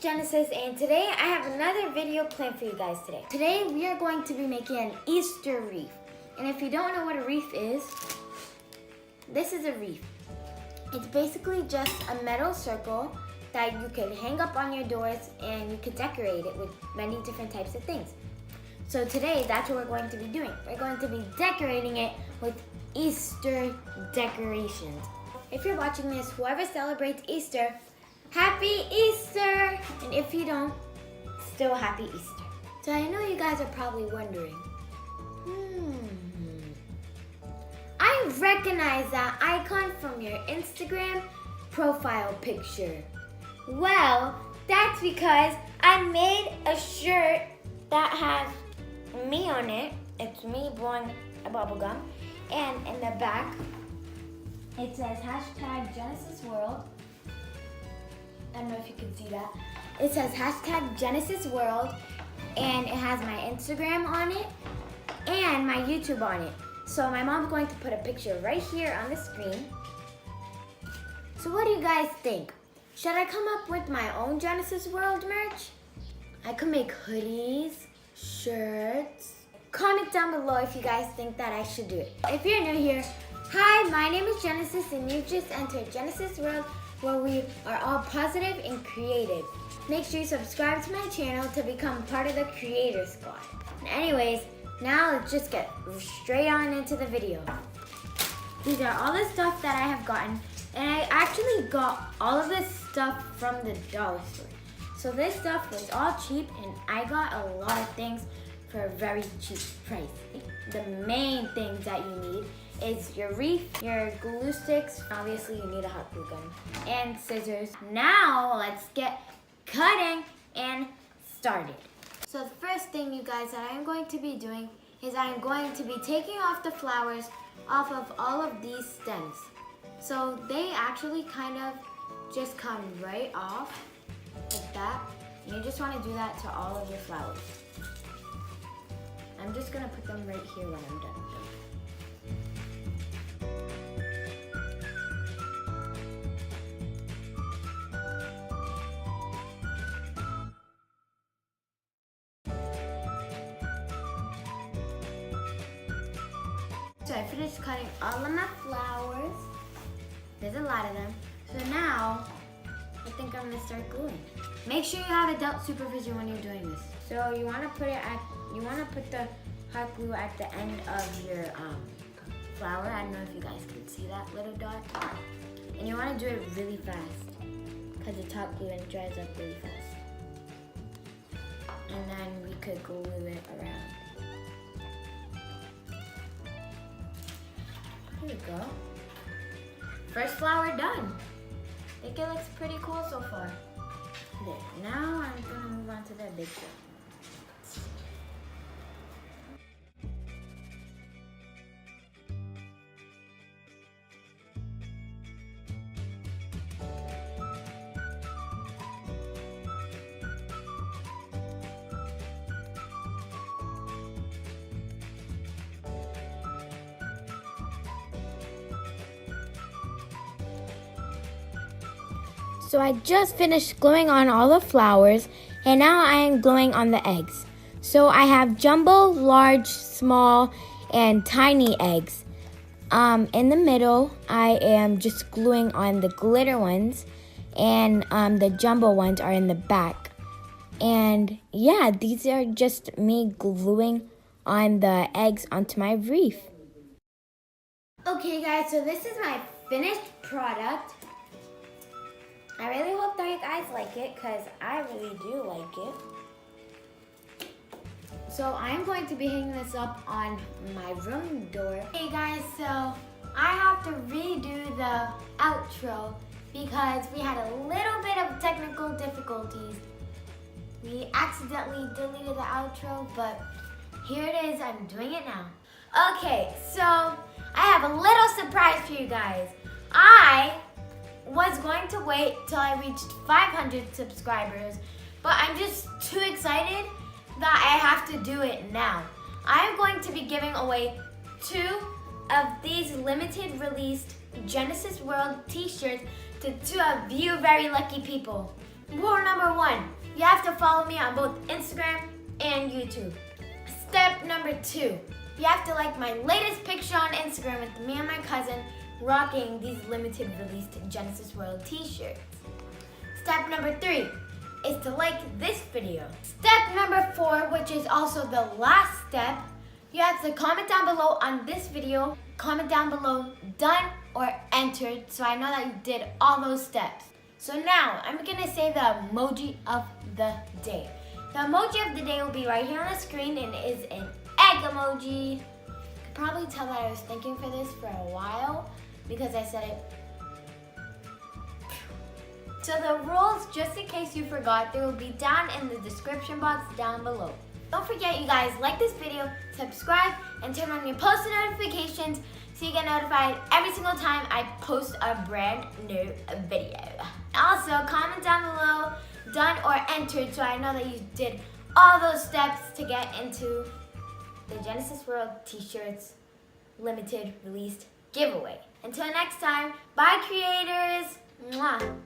Genesis, and today I have another video planned for you guys today. Today we are going to be making an Easter wreath. And if you don't know what a wreath is, this is a wreath. It's basically just a metal circle that you could hang up on your doors and you could decorate it with many different types of things. So today that's what we're going to be doing. We're going to be decorating it with Easter decorations. If you're watching this, whoever celebrates Easter, Happy Easter! And if you don't, still Happy Easter. So I know you guys are probably wondering, I recognize that icon from your Instagram profile picture. Well, that's because I made a shirt that has me on it. It's me blowing a bubble gum. And in the back, it says hashtag GenesisWorld. I don't know if you can see that. It says hashtag GenesisWorld, and it has my Instagram on it and my YouTube on it. So my mom's going to put a picture right here on the screen. So what do you guys think? Should I come up with my own GenesisWorld merch? I could make hoodies, shirts. Comment down below if you guys think that I should do it. If you're new here, hi, my name is Genesis, and you just entered GenesisWorld, where we are all positive and creative. Make sure you subscribe to my channel to become part of the Creator Squad. Anyways, now let's just get straight on into the video. These are all the stuff that I have gotten, and I actually got all of this stuff from the dollar store. So this stuff was all cheap, and I got a lot of things for a very cheap price. The main things that you need is your wreath, your glue sticks, obviously you need a hot glue gun, and scissors. Now let's get cutting and started. So the first thing, you guys, that I'm going to be doing is I'm going to be taking off the flowers off of all of these stems. So they actually kind of just come right off like that. And you just want to do that to all of your flowers. I'm just going to put them right here when I'm done with them. So I finished cutting all of my flowers. There's a lot of them. So now, I think I'm gonna start gluing. Make sure you have adult supervision when you're doing this. So you wanna put the hot glue at the end of your flower. I don't know if you guys can see that little dot. And you wanna do it really fast, because it's hot glue and it dries up really fast. And then we could glue it around. Here we go. First flower done. I think it looks pretty cool so far. There. Now I'm gonna move on to the big one. So I just finished gluing on all the flowers, and now I am gluing on the eggs. So I have jumbo, large, small, and tiny eggs. In the middle, I am just gluing on the glitter ones, and the jumbo ones are in the back. And yeah, these are just me gluing on the eggs onto my wreath. Okay guys, so this is my finished product. I really hope that you guys like it, because I really do like it. So I'm going to be hanging this up on my room door. Hey guys, so I have to redo the outro because we had a little bit of technical difficulties. We accidentally deleted the outro, but here it is. I'm doing it now. Okay, so I have a little surprise for you guys. I was going to wait till I reached 500 subscribers, but I'm just too excited that I have to do it now. I'm going to be giving away 2 of these limited released GenesisWorld t-shirts to 2 of you very lucky people. Rule number 1, you have to follow me on both Instagram and YouTube. Step number 2, you have to like my latest picture on Instagram with me and my cousin rocking these limited released Genesis World t-shirts. Step number 3 is to like this video. Step number 4, which is also the last step, you have to comment down below on this video, comment down below done or entered so I know that you did all those steps. So now I'm gonna say the emoji of the day. The emoji of the day will be right here on the screen and it is an egg emoji. You could probably tell that I was thinking for this for a while because I said it. So the rules, just in case you forgot, they will be down in the description box down below. Don't forget, you guys, like this video, subscribe, and turn on your post notifications so you get notified every single time I post a brand new video. Also, comment down below, done or entered, so I know that you did all those steps to get into the Genesis World t-shirts limited released giveaway. Until next time, bye creators! Mwah.